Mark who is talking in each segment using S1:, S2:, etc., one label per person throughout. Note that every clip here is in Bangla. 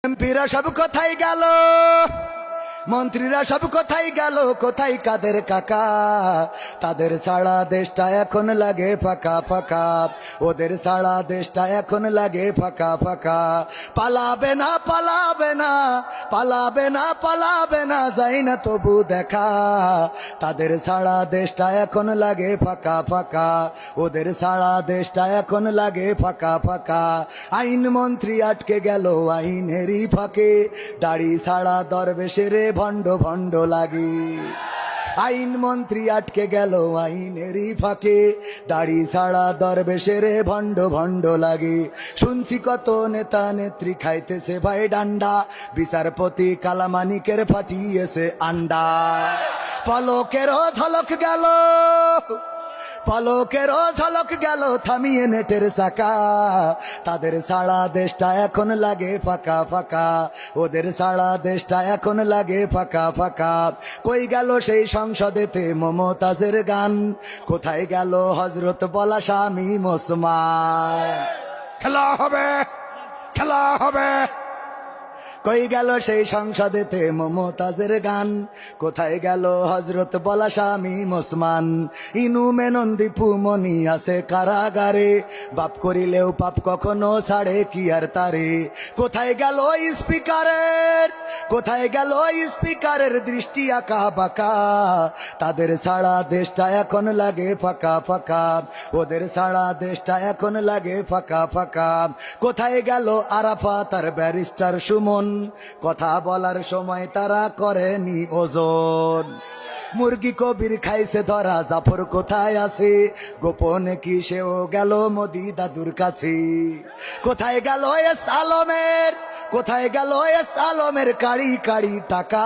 S1: এমপিরা সব কোথায় গেল, মন্ত্রীরা সব কোথায় গেল, কোথায় কাদের কাকা? তাদের সারা দেশটা এখন লাগে ফাঁকা ফাঁকা, ওদের সারা দেশটা এখন লাগে ফাঁকা ফাঁকা। পালাবে না পালাবে না পালাবে না পালাবে না, যাই না তবু দেখা। তাদের সারা দেশটা এখন লাগে ফাঁকা ফাঁকা, ওদের সারা দেশটা এখন লাগে ফাঁকা ফাঁকা। আইন মন্ত্রী আটকে গেল আইনেরই ফাঁকে, দাড়ি ছাড়া দরবেশের ভণ্ড ভণ্ড লাগে। আইন মন্ত্রী আটকে গেল আইনেরই ফাঁকে, দাড়ি ছাড়া দরবেশের ভণ্ড ভণ্ড লাগে। শুনছি কত নেতা নেত্রী খাইতেছে ভাই ডান্ডা, বিচারপতি কালামানিকের ফাটিয়েছে আন্ডা। পলকেরও ঝলক গেল, পলকেরও ঝলক গেল থামিয়ে নেটের চাকা। তাদের সারা দেশটা এখন লাগে ফাঁকা ফাঁকা, ওদের সারা দেশটা এখন লাগে ফাঁকা ফাঁকা। কই গেল সেই সংসদেতে মমতাজের গান, কোথায় গেল হজরত বলা স্বামী ওসমান? খেলা হবে খেলা হবে। কই গেল সেই সংসদেতে মমতাজের গান, কোথায় গেল হজরত বলা স্বামী ওসমান? ইনু মেনন দীপু মনি আছে কারাগারে, বাপ করিলেও পাপ কখনো ছাড়ে কি আর তারে। কোথায় গেল স্পিকারের, কোথায় গেল স্পিকারের দৃষ্টি আঁকা বাঁকা? তাদের সারা দেশটা এখন লাগে ফাঁকা ফাঁকা, ওদের সারা দেশটা এখন লাগে ফাঁকা ফাঁকা। কোথায় গেল আরাফাত আর ব্যারিস্টার সুমন, কথা বলার সময় তারা করেনি ওজন। মুরগি কবির খাইছে ধরা, জাফর কোথায় আছে? গোপনে কি সেও গেল মোদি দাদুর কাছে? কোথায় গেল এস আলমের, কোথায় গেল এস আলমের কাড়ি কাড়ি টাকা?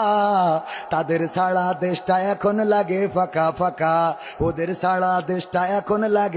S1: তাদের সারা দেশটা এখন লাগে ফাঁকা ফাঁকা, ওদের সারা দেশটা এখন লাগে